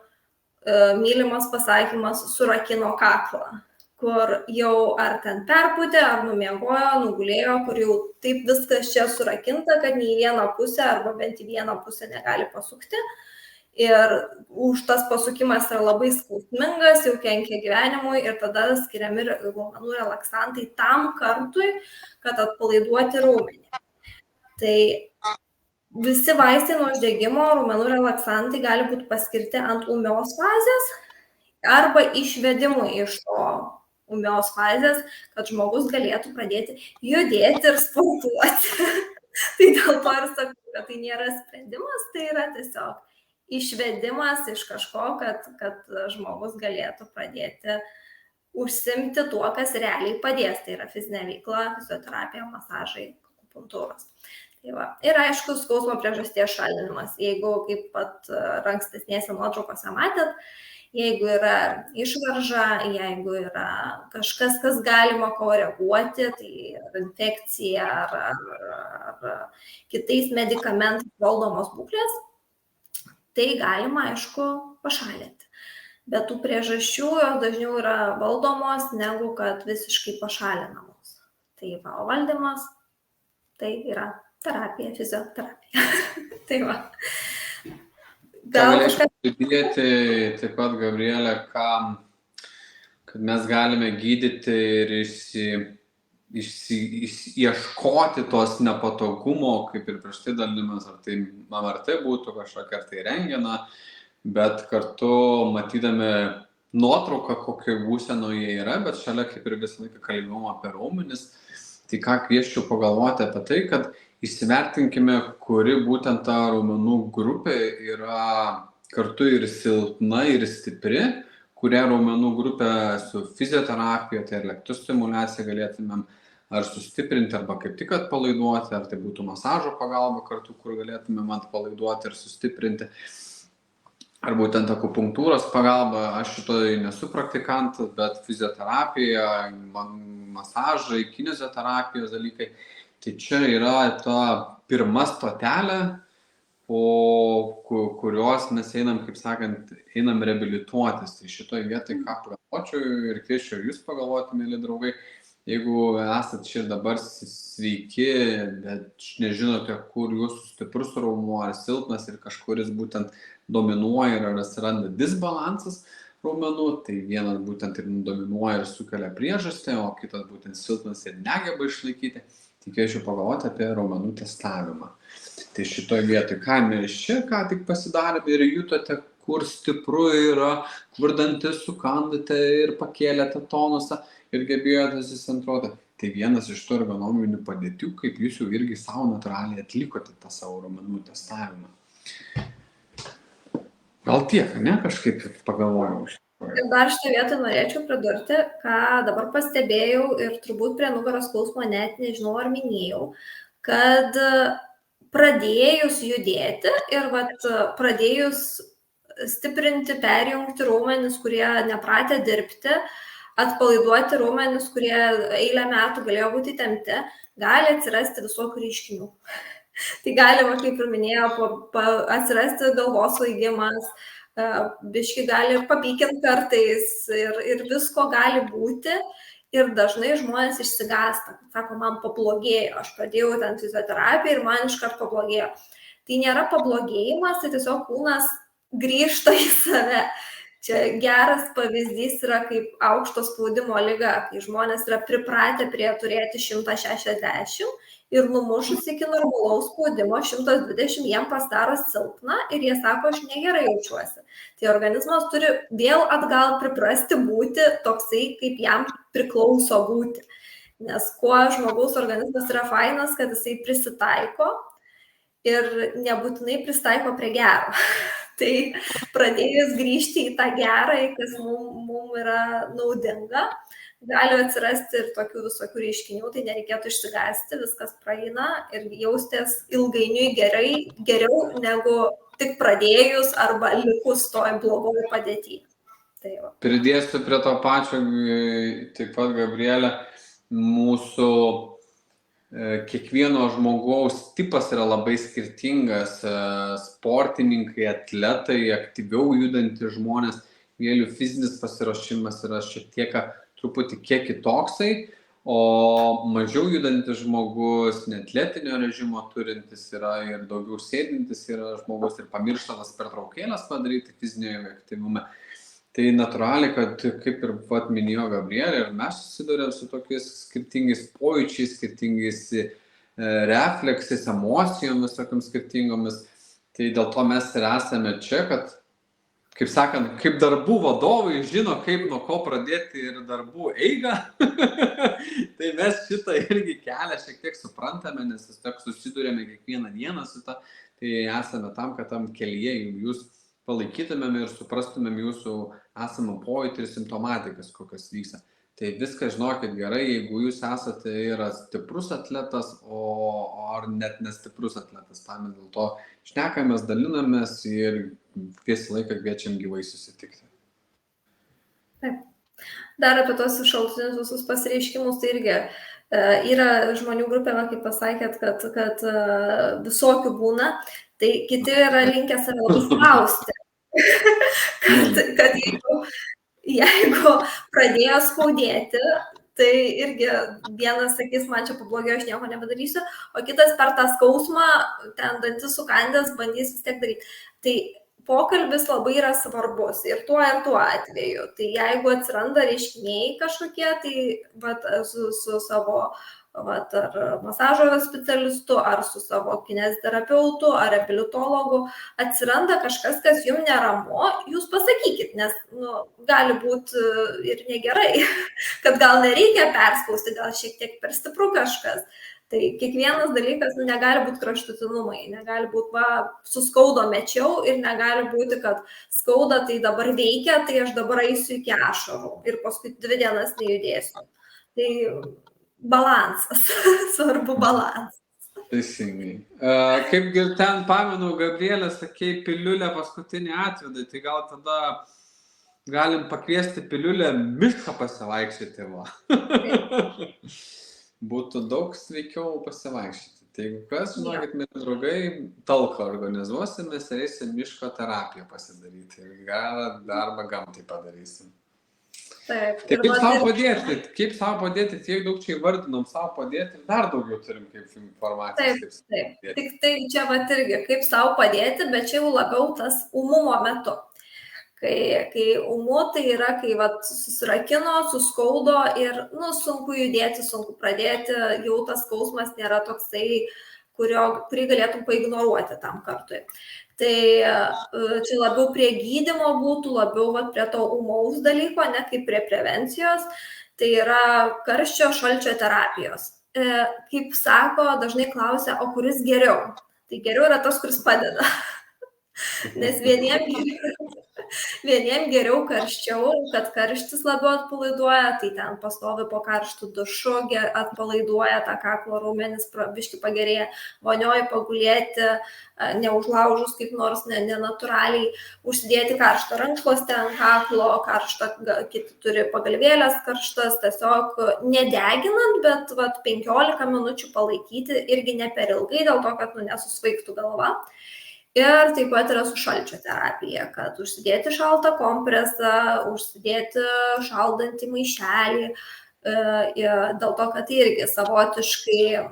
mylimas pasakymas surakino kaklą, kur jau ar ten perpūtė, ar numiegojo, nugulėjo, kur jau taip viskas čia surakinta, kad nei vieną pusę arba bent į vieną pusę negali pasukti. Ir už tas pasukimas yra labai skausmingas, jau kenkia gyvenimui ir tada skiriami raumenų relaksantai tam kartui, kad atpalaiduoti raumenį. Tai visi vaistai nuo uždegimo raumenų relaksantai gali būti paskirti ant ūmios fazės arba išvedimui iš to ūmios fazės, kad žmogus galėtų pradėti judėti ir sportuoti. Tai dėl to ir sakau, kad tai nėra sprendimas, tai yra tiesiog išvedimas iš kažko, kad žmogus galėtų pradėti užsimti tuo, kas realiai padės. Tai yra fizinė veikla, fizioterapija, masažai, akupunktūros. Tai va. Ir aišku, skausmo priežasties šalinimas. Jeigu kaip pat ankstesnėse nuotraukose matėt, jeigu yra išvarža, jeigu yra kažkas, kas galima koreguoti, tai infekcija ar kitais medikamentais valdomos būklės, tai galima, aišku, pašalinti. Bet tų priežasčių jos dažniau yra valdomos, negu kad visiškai pašalinamos. Tai va, o valdymas, tai yra terapija, fizioterapija. Tai va. Gal kažkas pridėti taip pat, Gabrielė, kad mes galime gydyti ir ieškoti tos nepatogumo, kaip ir prieš tai dalinimas, ar tai MRT būtų kažkokia, ar tai rentgeną, bet kartu matydami nuotrauką, kokio būsenoje yra, bet šalia kaip ir visą laiką kalbėjom apie raumenis, tai ką kviesčiau pagalvoti apie tai, kad įsivertinkime, kuri būtent ta raumenų grupė yra kartu ir silpna, ir stipri, kurią raumenų grupę su fizioterapija, tai elektrostimulacija galėtumėm ar sustiprinti, arba kaip tik atpalaiduoti, ar tai būtų masažo pagalba kartu, kur galėtumėm atpalaiduoti ir sustiprinti, ar būtent akupunktūros pagalba. Aš šitoj nesu praktikantas, bet fizioterapija, masažai, kinezioterapijos dalykai, tai čia yra ta pirma stotelė, kurios mes einam, kaip sakant, einam reabilituotis. Tai šitoje vietoje ką pagalvočiau ir kviečiu jūs pagalvoti, mėly draugai, jeigu esat čia dabar sveiki, bet nežinote, kur jūsų stiprus raumuo ar silpnas ir kažkuris būtent dominuoja ir atsiranda disbalansas raumenų, tai vienas būtent ir dominuoja ir sukelia priežastį, o kitas būtent silpnas ir negeba išlaikyti, tai kviečiu pagalvoti apie raumenų testavimą. Tai šitoje vietoje, ką mes čia ką tik pasidarėme ir jutote, kur stipru yra, kur dantis sukandate ir pakėlėte tonusą ir gebėjote susicentruoti. Tai vienas iš tų ergonominių padėtių, kaip jūs jau irgi savo natūraliai atlikote tą savo raumenų testavimą. Gal tiek, ne? Kažkaip pagalvojau. Ir dar šitą vietą norėčiau pridurti, ką dabar pastebėjau ir turbūt prie nugaros skausmo net nežinau ar minėjau, kad pradėjus judėti ir pradėjus stiprinti, perjungti raumenis, kurie nepratę dirbti, atpalaiduoti raumenis, kurie eilę metų galėjo būti įtempti, gali atsirasti visokių reiškinių. Tai gali, kaip ir minėjau, atsirasti galvos svaigimas, biški gali ir papykinti kartais ir visko gali būti. Ir dažnai žmonės išsigąsta, kad sako, man pablogėjo, aš pradėjau ten fizioterapiją ir man iškart pablogėjo. Tai nėra pablogėjimas, tai tiesiog kūnas grįžta į save. Čia geras pavyzdys yra kaip aukšto spaudimo liga, kai žmonės yra pripratę prie turėti 160 ir numušus iki normalaus spaudimo 120 jiem pasidaro silpna ir jie sako, aš negerai jaučiuosi. Tai organizmas turi vėl atgal priprasti būti toksai, kaip jam priklauso būti. Nes kuo žmogaus organizmas yra fainas, kad jisai prisitaiko ir nebūtinai prisitaiko prie gero. Tai pradėjus grįžti į tą gerą, kas mums yra naudinga, gali atsirasti ir tokių visokių reiškinių, tai nereikėtų išsigąsti, viskas praeina ir jaustis ilgainiui geriau negu tik pradėjus arba likus toj blogoje padėtyje. Tai pridėsiu prie to pačio, taip pat Gabrielė, mūsų kiekvieno žmogaus tipas yra labai skirtingas, sportininkai, atletai, aktyviau judantys žmonės, jų fizinis pasiruošimas yra šiek tiek truputį kiek kitoksai, o mažiau judantis žmogus, neatletinio režimo turintis yra ir daugiau sėdintis yra žmogus ir pamirštamas pertraukėlės padaryti fizinėje aktyvume. Tai natūraliai, kad kaip ir minėjo Gabrielė, ir mes susidurėm su tokiais skirtingais pojūčiais, skirtingais refleksais, emocijomis, tokiams skirtingomis. Tai dėl to mes ir esame čia, kad, kaip sakant, kaip darbų vadovai žino, kaip nuo ko pradėti ir darbų eigą. Tai mes šitą irgi kelią šiek tiek suprantame, nes vis tiek susidurėme kiekvieną dieną su tą. Tai esame tam, kad tam kelyje jūs palaikytumėm ir suprastumėm jūsų esamą pojūtį ir simptomatikas, kokios vyksta. Tai viską žinokit gerai, jeigu jūs esate yra stiprus atletas, ar net nestiprus atletas. Tam dėl to šnekamės, dalinamės ir visą laiką kviečiam gyvai susitikti. Taip. Dar apie tos šalutinius visus pasireiškimus, tai irgi yra žmonių grupė, kaip pasakėt, kad visokių būna. Tai kiti yra linkę save labai spausti, kad jeigu pradėjo skaudėti, tai irgi vienas sakys, man čia pablogėjo, aš nieko nebedarysiu, o kitas per tą skausmą, ten dantis sukandęs, bandys vis tiek daryti. Tai pokalbis labai yra svarbus ir tuo atveju. Tai jeigu atsiranda reiškiniai kažkokie, tai su savo ar masažo specialistu, ar su savo kineziterapeutu, ar reabilitologu atsiranda kažkas, kas jums neramu, jūs pasakykit, nes gali būti ir negerai, kad gal nereikia perspausti, gal šiek tiek per stipru kažkas. Tai kiekvienas dalykas negali būti kraštutinumai, negali būti suskaudo mečiau ir negali būti, kad skauda, tai dabar veikia, tai aš dabar eisiu iki ašarų ir paskui 2 dienas nejudėsiu. Tai balansas, svarbu balansas. Teisingai. Kaip ten pamenu, Gabrielė, sakei, piliulę paskutinį atvedai, tai gal tada galim pakviesti piliulę mišką pasivaikščioti. Būtų daug sveikiau pasivaikščioti. Tai kas, žinokit, mėly draugai, talką organizuosimės ir eisim miško terapiją pasidaryti. Ir gerą darbą gamtai padarysim. Taip. Tai kaip savo padėti, tiek daug čia įvardinom savo padėti, dar daugiau turim kaip informacijos. Taip. Tik tai čia irgi, kaip savo padėti, bet čia jau labiau tas ūmumo metu. Kai ūmu, tai yra, kai susirakino, suskaudo ir sunku judėti, sunku pradėti, jau tas skausmas nėra toksai, kurį galėtum paignoruoti tam kartui. Tai čia labiau prie gydymo būtų, labiau prie to ūmaus dalyko, ne kaip prie prevencijos, tai yra karščio šalčio terapijos. Kaip sako, dažnai klausia, o kuris geriau? Tai geriau yra tas, kuris padeda. Nes vieniem geriau karščiau, kad karštis labiau atpalaiduoja, tai ten pastovi po karštų dušu atpalaiduoja, tą kaklo raumenis biškį pagerėja, vonioji pagulėti, neužlaužus kaip nors nenatūraliai, užsidėti karštą rankšluostę ant kaklo, kiti turi pagalvėlės karštas, tiesiog nedeginant, bet 15 minučių palaikyti irgi ne per ilgai, dėl to, kad nesusvaigtų galva. Ir taip pat yra su šalčio terapija, kad užsidėti šaltą kompresą, užsidėti šaldantį maišelį, dėl to, kad tai irgi savotiškai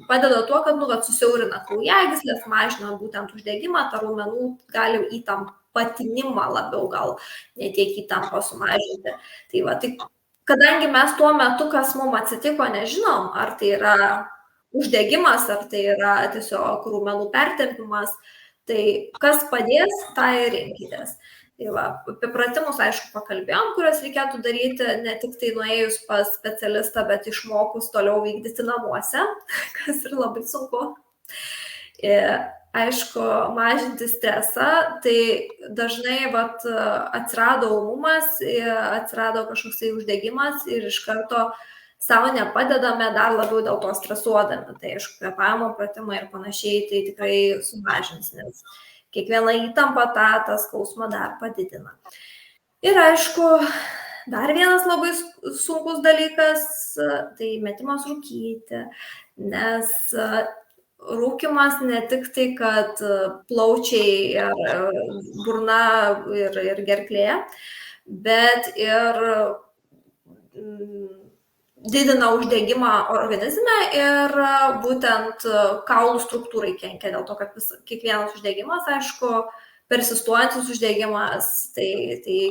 padeda tuo, kad susiaurina kraujagyslės, mažina būtent uždegimą, tą raumenų gali įtampatinimą labiau gal, ne tiek įtampą sumažinti. Tai kadangi mes tuo metu, kas mums atsitiko, nežinom, ar tai yra uždegimas, ar tai yra tiesiog raumenų pertempimas, tai kas padės, tą ir rinkitės. Tai apie pratimus, aišku, pakalbėjom, kurias reikėtų daryti ne tik tai nuėjus pas specialistą, bet išmokus toliau vykdyti namuose, kas ir labai sunku. Aišku, mažinti stresą, tai dažnai atsirado ūmumas, atsirado kažkoksai uždegimas ir iš karto savo nepadedame dar labiau dėl to stresuodami. Tai aišku, kvėpavimo pratimai ir panašiai tai tikrai sumažins, nes kiekviena įtampa tą skausmą dar padidina. Ir aišku, dar vienas labai sunkus dalykas, tai metimas rūkyti, nes rūkymas ne tik tai, kad plaučiai ir burna ir gerklė, bet ir didina uždegimą organizme ir būtent kaulų struktūrai kenkia, dėl to, kad kiekvienas uždegimas, aišku, persistuojantis uždegimas, tai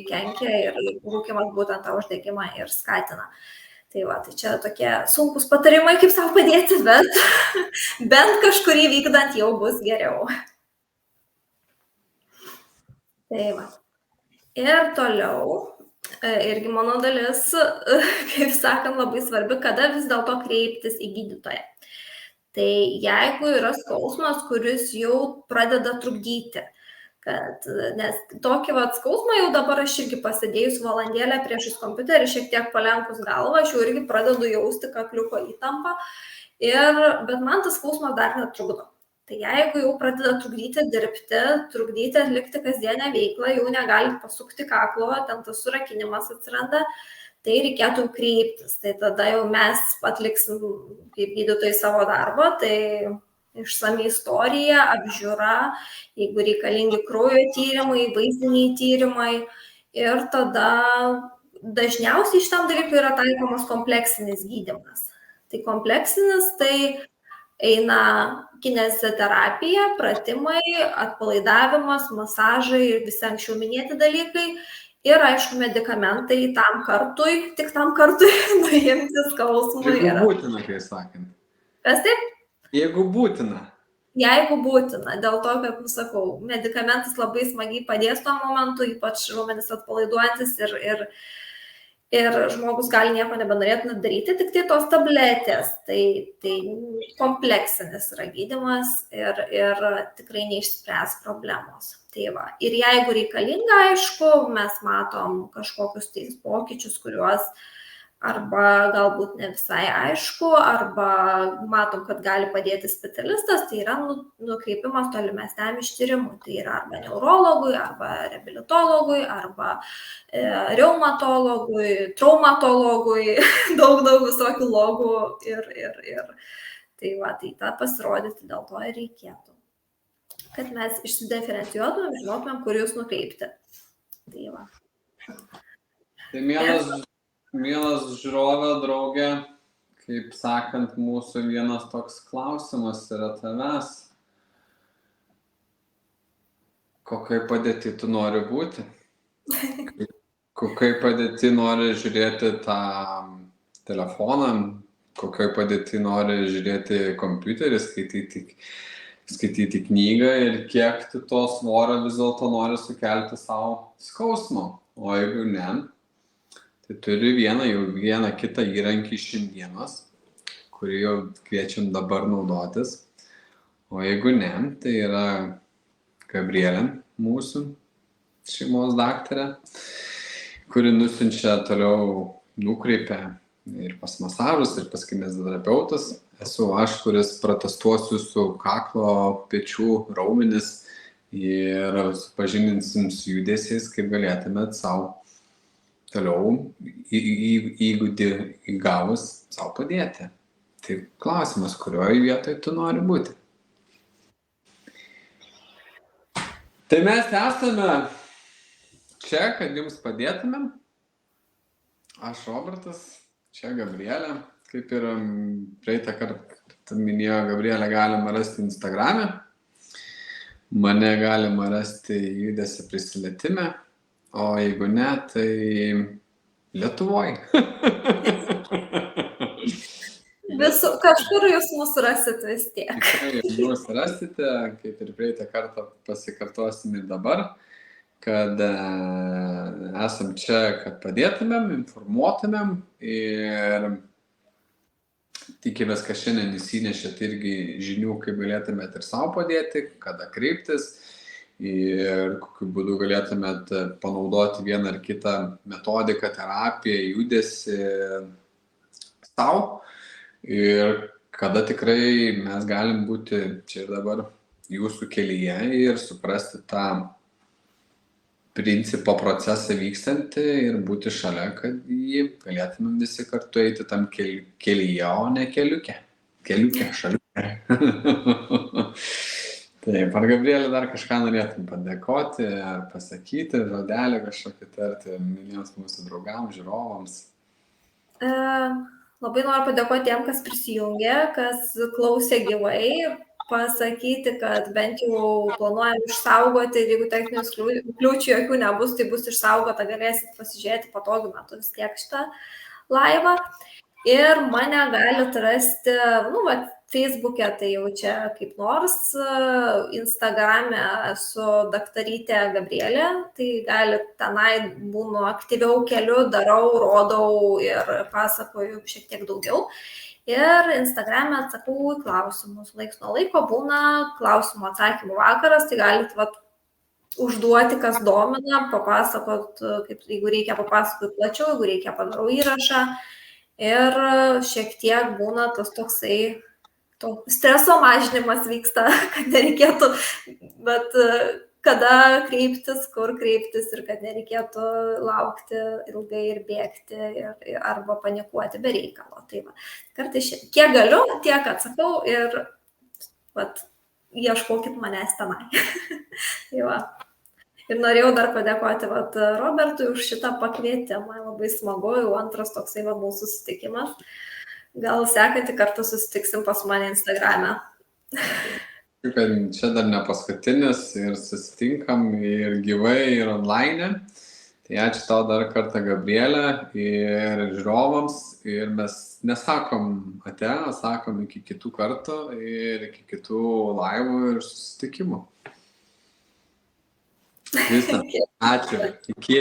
kenkia ir rūkymas būtent tą uždegimą ir skatina. Tai čia tokie sunkus patarimai, kaip savo padėti, bet bent kažkurį vykdant jau bus geriau. Ir toliau. Irgi mano dalis, kaip sakant, labai svarbi, kada vis dėlto kreiptis į gydytoją. Tai jeigu yra skausmas, kuris jau pradeda trukdyti, nes tokį skausmą jau dabar aš irgi pasidėjus valandėlę priešais kompiuterį, šiek tiek palenkus galvą, aš jau irgi pradedu jausti kakliuko įtampą, bet man tas skausmas dar netrukdo. Tai jeigu jau pradeda trukdyti dirbti, trukdyti atlikti kasdienę veiklą, jau negalit pasukti kaklo, ten tas surakinimas atsiranda, tai reikėtų kreiptis. Tai tada jau mes atliksim kaip gydytojai savo darbą, tai išsami istorija, apžiūra, jeigu reikalingi kraujo tyrimai, vaizdiniai tyrimai. Ir tada dažniausiai šitam dalykui yra taikomas kompleksinis gydymas. Tai kompleksinis, tai eina kineziterapija, pratimai, atpalaidavimas, masažai ir visi anksčiau minėti dalykai. Ir, aišku, medikamentai tik tam kartui nuimti skausmui. Jeigu būtina, kai sakant. Kas taip? Jeigu būtina. Jeigu būtina, dėl to, kad, sakau, medikamentas labai smagiai padės tuo momentu, ypač raumenis atpalaiduojantis ir žmogus gali nieko nebenorėtų daryti, tik tai tos tabletės. Tai kompleksinis yra gydymas ir tikrai neišspręs problemos. Ir jeigu reikalinga, aišku, mes matom kažkokius pokyčius, kuriuos arba galbūt ne visai aišku, arba matom, kad gali padėti specialistas, tai yra nukreipimas tolimesniam ištyrimui. Tai yra arba neurologui, arba reabilitologui, arba reumatologui, traumatologui, daug visokių logų ir Tai va, tai tą pasirodyti dėl to ir reikėtų. Kad mes išsidiferencijuotumėm, žinotumėm, kur jūs nukreipti. Tai va. Tai mielas žiūrovė, draugė, kaip sakant, mūsų vienas toks klausimas yra tavęs. Kokioj padėti tu nori būti? Kokioj padėti nori žiūrėti tą telefoną? Kokioj padėti nori žiūrėti kompiuterį, skaityti knygą ir kiek tu to svorio vis dėlto nori sukelti savo skausmo. O jeigu ne, tai turi vieną kitą įrankį šiandienos, kurį jau kviečiam dabar naudotis. O jeigu ne, tai yra Gabrielė, mūsų šeimos daktarė, kuri nusiunčia toliau, nukreipia ir pas masažus, ir pas kineziterapeutus. Esu aš, kuris protestuosiu su kaklo, pečių raumenis ir supažindinsim su judesiais, kaip galėtumėt savo toliau įgūdį įgavus savo padėti. Tai klausimas, kurioje vietoje tu nori būti. Tai mes esame čia, kad jums padėtumėm. Aš Robertas, čia Gabrielė. Kaip ir praeitą kartą minėjo, Gabrielę galima rasti Instagrame. Mane galima rasti judesio prisilietime. O jeigu ne, tai Lietuvoj. Kažkur jūs mūsų rasite vis tiek. Jūs rasite, kaip ir praeitą kartą pasikartosim ir dabar, kad esam čia, kad padėtumėm, informuotumėm ir tikimės, kad šiandien įsinešėt irgi žinių, kaip galėtumėt ir savo padėti, kada kreiptis ir kokiu būdu galėtumėt panaudoti vieną ar kitą metodiką, terapiją, judesį savo ir kada tikrai mes galim būti čia ir dabar jūsų kelyje ir suprasti tą principo procesą vykstantį ir būti šalia, kad jį galėtumėm visi kartu eiti tam kelyje, o ne keliuke. Keliuke, šaliuke. Taip, ar Gabrielė dar kažką norėtum padėkoti, ar pasakyti, žodelį kažkokį tarti mieliems mūsų draugams, žiūrovams? Labai noriu padėkoti tiem, kas prisijungė, kas klausė gyvai. Pasakyti, kad bent jau planuojam išsaugoti ir jeigu techninių kliūčių jokių nebus, tai bus išsaugota, galėsit pasižiūrėti patogiu metu vis tiek šitą laivą. Ir mane galite rasti, Facebook'e tai jau čia kaip nors, Instagram'e esu daktarytė Gabrielė, tai galite tenai būnu aktyviau keliu, darau, rodau ir pasakoju šiek tiek daugiau. Ir Instagram'e atsakau į klausimus. Laiks nuo laiko būna klausimų atsakymų vakaras, tai galite užduoti, kas domina, papasakot, kaip, jeigu reikia papasakoti plačiau, jeigu reikia padarau įrašą. Ir šiek tiek būna tas toksai streso mažinimas vyksta, kad nereikėtų, bet kada kreiptis, kur kreiptis ir kad nereikėtų laukti ilgai ir bėgti arba panikuoti be reikalo. Tai va, kartais kiek galiu, tiek atsakau ir ieškokit manęs tenai. Tai va. Ir norėjau dar padėkoti Robertui už šitą pakvietimą. Labai smagu, jau antras toksai mūsų susitikimas. Gal sekantį kartą susitiksim pas mane Instagram'e. Kad čia dar ne paskutinis ir susitinkam ir gyvai, ir online. Tai ačiū tau dar kartą, Gabrielė, ir žiūrovams. Ir mes nesakom ate, sakom iki kitų kartų ir iki kitų laivų ir susitikimų. Visą. Ačiū. Iki.